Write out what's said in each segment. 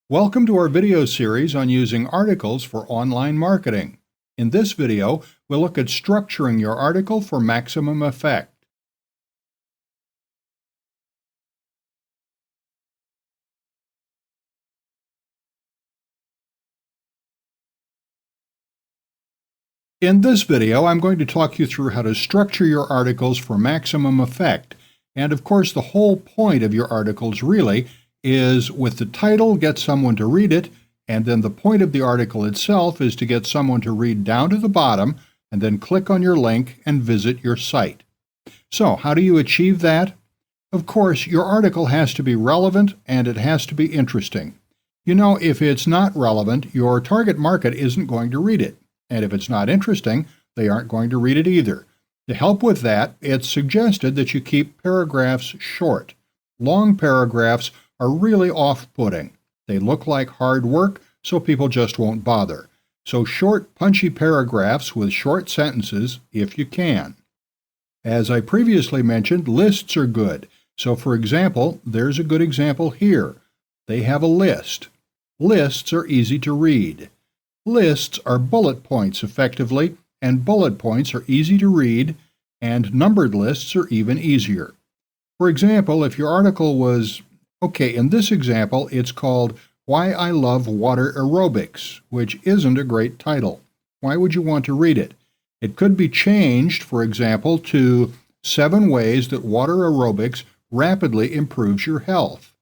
Welcome to our video series on using articles for online marketing. In this video, we'll look at structuring your article for maximum effect. In this video, I'm going to talk you through how to structure your articles for maximum effect. And of course, the whole point of your articles really is with the title, get someone to read it, and then the point of the article itself is to get someone to read down to the bottom and then click on your link and visit your site. So, how do you achieve that? Of course, your article has to be relevant and it has to be interesting. You know, if it's not relevant, your target market isn't going to read it. And if it's not interesting, they aren't going to read it either. To help with that, it's suggested that you keep paragraphs short. Long paragraphs are really off-putting. They look like hard work, so people just won't bother. So short, punchy paragraphs with short sentences if you can. As I previously mentioned, lists are good. So for example, there's a good example here. They have a list. Lists are easy to read. Lists are bullet points effectively, and bullet points are easy to read, and numbered lists are even easier. For example, if your article was, in this example, it's called Why I Love Water Aerobics, which isn't a great title. Why would you want to read it? It could be changed, for example, to 7 ways that water aerobics rapidly improves your health.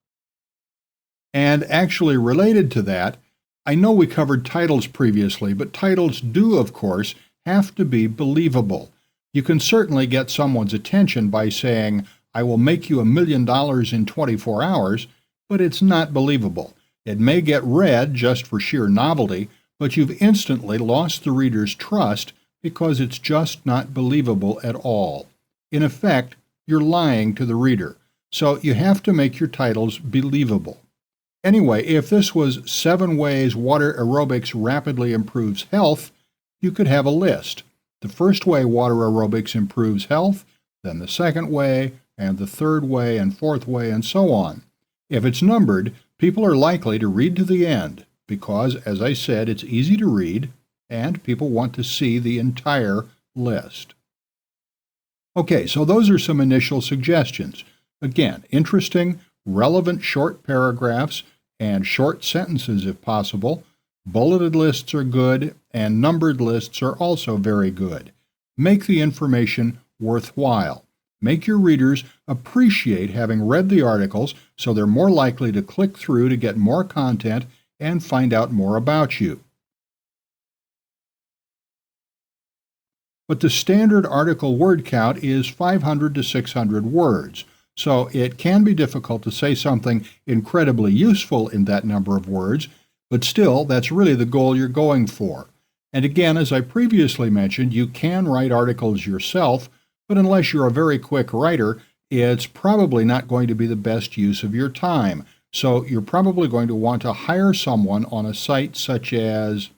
And actually related to that, I know we covered titles previously, but titles do, of course, have to be believable. You can certainly get someone's attention by saying, I will make you $1 million in 24 hours, but it's not believable. It may get read just for sheer novelty, but you've instantly lost the reader's trust because it's just not believable at all. In effect, you're lying to the reader. So you have to make your titles believable. Anyway, if this was 7 ways water aerobics rapidly improves health, you could have a list. The first way water aerobics improves health, then the second way, and the third way, and fourth way, and so on. If it's numbered, people are likely to read to the end because, as I said, it's easy to read, and people want to see the entire list. Okay, so those are some initial suggestions. Again, interesting, relevant short paragraphs, and short sentences if possible. Bulleted lists are good, and numbered lists are also very good. Make the information worthwhile. Make your readers appreciate having read the articles so they're more likely to click through to get more content and find out more about you. But the standard article word count is 500 to 600 words. So it can be difficult to say something incredibly useful in that number of words, but still, that's really the goal you're going for. And again, as I previously mentioned, you can write articles yourself, but unless you're a very quick writer, it's probably not going to be the best use of your time. So you're probably going to want to hire someone on a site such as,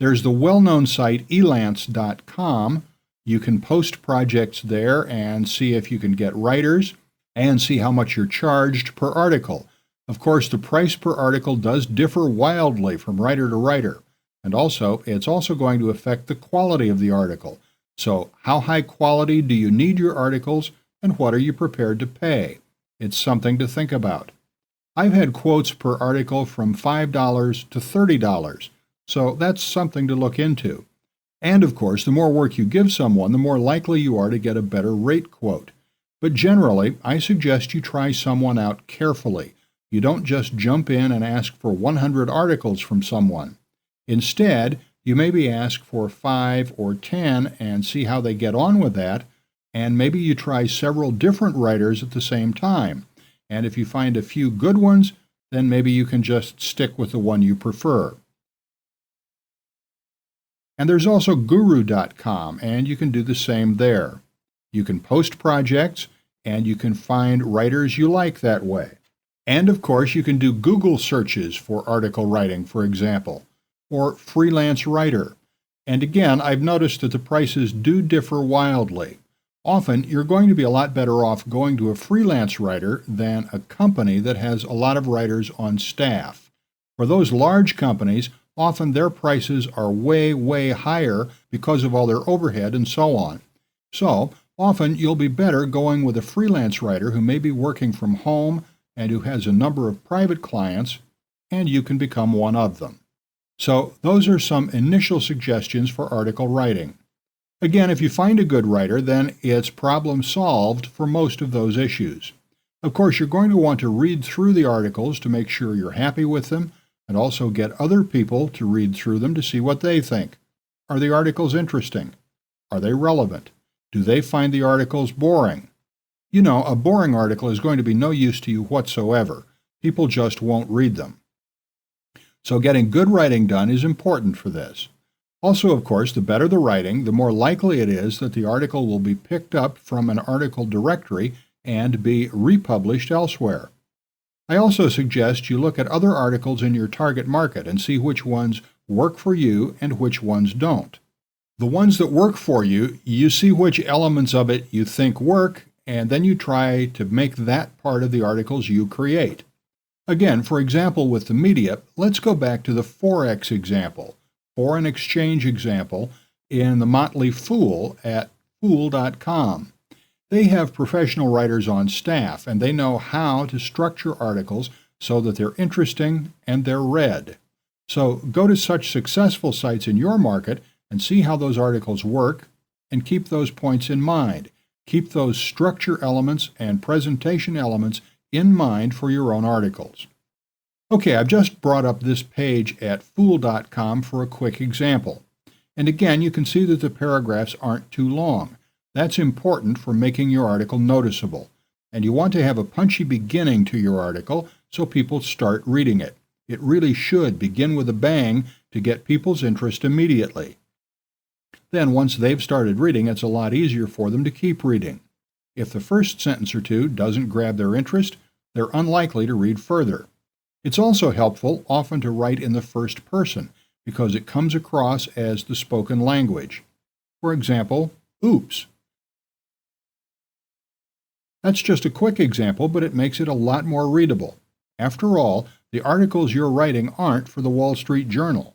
there's the well-known site elance.com. You can post projects there and see if you can get writers, and see how much you're charged per article. Of course, the price per article does differ wildly from writer to writer, and also it's also going to affect the quality of the article. So how high quality do you need your articles, and what are you prepared to pay? It's something to think about. I've had quotes per article from $5 to $30, so that's something to look into. And of course, the more work you give someone, the more likely you are to get a better rate quote. But generally, I suggest you try someone out carefully. You don't just jump in and ask for 100 articles from someone. Instead, you maybe ask for 5 or 10 and see how they get on with that, and maybe you try several different writers at the same time. And if you find a few good ones, then maybe you can just stick with the one you prefer. And there's also guru.com, and you can do the same there. You can post projects, and you can find writers you like that way. And of course, you can do Google searches for article writing, for example, or freelance writer. And again, I've noticed that the prices do differ wildly. Often, you're going to be a lot better off going to a freelance writer than a company that has a lot of writers on staff. For those large companies, often their prices are way, way higher because of all their overhead and so on. So, often you'll be better going with a freelance writer who may be working from home and who has a number of private clients, and you can become one of them. So, those are some initial suggestions for article writing. Again, if you find a good writer, then it's problem solved for most of those issues. Of course, you're going to want to read through the articles to make sure you're happy with them, and also get other people to read through them to see what they think. Are the articles interesting? Are they relevant? Do they find the articles boring? You know, a boring article is going to be no use to you whatsoever. People just won't read them. So getting good writing done is important for this. Also, of course, the better the writing, the more likely it is that the article will be picked up from an article directory and be republished elsewhere. I also suggest you look at other articles in your target market and see which ones work for you and which ones don't. The ones that work for you, you see which elements of it you think work, and then you try to make that part of the articles you create. Again, for example, with the media, let's go back to the Forex example, foreign exchange example, in the Motley Fool at Fool.com. They have professional writers on staff, and they know how to structure articles so that they're interesting and they're read. So go to such successful sites in your market and see how those articles work, and keep those points in mind. Keep those structure elements and presentation elements in mind for your own articles. Okay, I've just brought up this page at Fool.com for a quick example. And again, you can see that the paragraphs aren't too long. That's important for making your article noticeable. And you want to have a punchy beginning to your article so people start reading it. It really should begin with a bang to get people's interest immediately. Then, once they've started reading, it's a lot easier for them to keep reading. If the first sentence or two doesn't grab their interest, they're unlikely to read further. It's also helpful often to write in the first person because it comes across as the spoken language. For example, oops. That's just a quick example, but it makes it a lot more readable. After all, the articles you're writing aren't for the Wall Street Journal.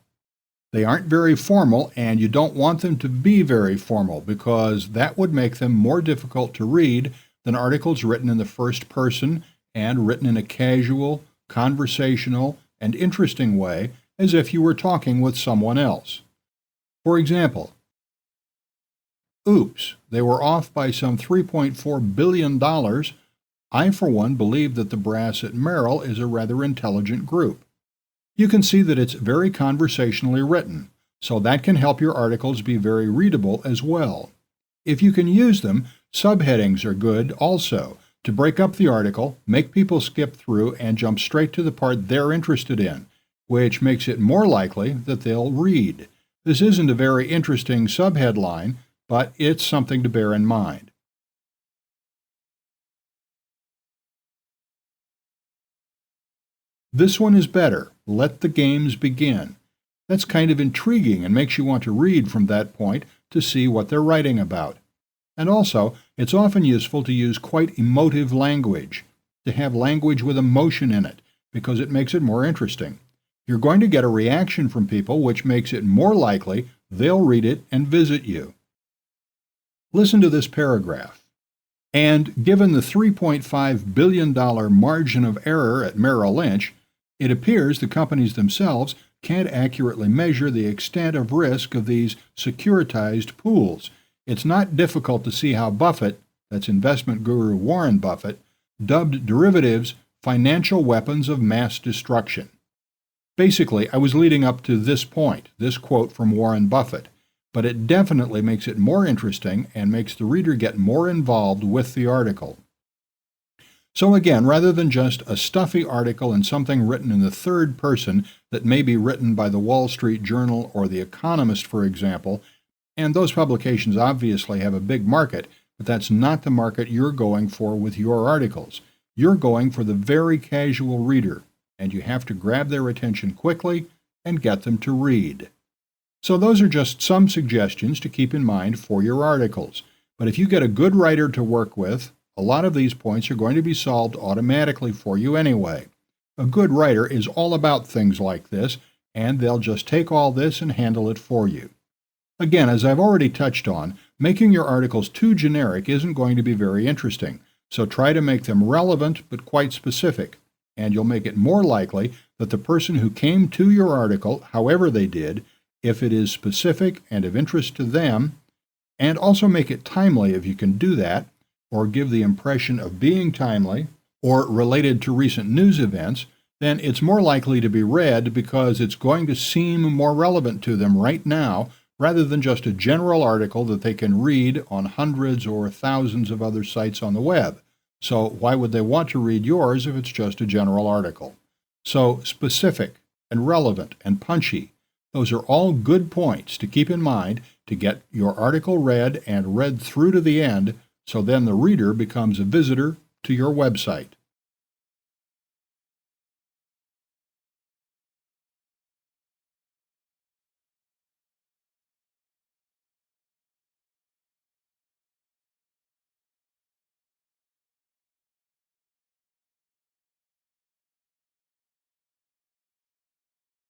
They aren't very formal, and you don't want them to be very formal because that would make them more difficult to read than articles written in the first person and written in a casual, conversational, and interesting way as if you were talking with someone else. For example, oops, they were off by some $3.4 billion. I, for one, believe that the brass at Merrill is a rather intelligent group. You can see that it's very conversationally written, so that can help your articles be very readable as well. If you can use them, subheadings are good also, to break up the article, make people skip through, and jump straight to the part they're interested in, which makes it more likely that they'll read. This isn't a very interesting subheadline, but it's something to bear in mind. This one is better. Let the games begin. That's kind of intriguing and makes you want to read from that point to see what they're writing about. And also, it's often useful to use quite emotive language, to have language with emotion in it, because it makes it more interesting. You're going to get a reaction from people which makes it more likely they'll read it and visit you. Listen to this paragraph. And given the $3.5 billion margin of error at Merrill Lynch, it appears the companies themselves can't accurately measure the extent of risk of these securitized pools. It's not difficult to see how Buffett, that's investment guru Warren Buffett, dubbed derivatives financial weapons of mass destruction. Basically, I was leading up to this point, this quote from Warren Buffett, but it definitely makes it more interesting and makes the reader get more involved with the article. So again, rather than just a stuffy article and something written in the third person that may be written by the Wall Street Journal or The Economist, for example, and those publications obviously have a big market, but that's not the market you're going for with your articles. You're going for the very casual reader, and you have to grab their attention quickly and get them to read. So those are just some suggestions to keep in mind for your articles. But if you get a good writer to work with, a lot of these points are going to be solved automatically for you anyway. A good writer is all about things like this, and they'll just take all this and handle it for you. Again, as I've already touched on, making your articles too generic isn't going to be very interesting, so try to make them relevant but quite specific, and you'll make it more likely that the person who came to your article, however they did, if it is specific and of interest to them, and also make it timely if you can do that, or give the impression of being timely, or related to recent news events, then it's more likely to be read because it's going to seem more relevant to them right now rather than just a general article that they can read on hundreds or thousands of other sites on the web. So why would they want to read yours if it's just a general article? So specific and relevant and punchy, those are all good points to keep in mind to get your article read and read through to the end, so then the reader becomes a visitor to your website.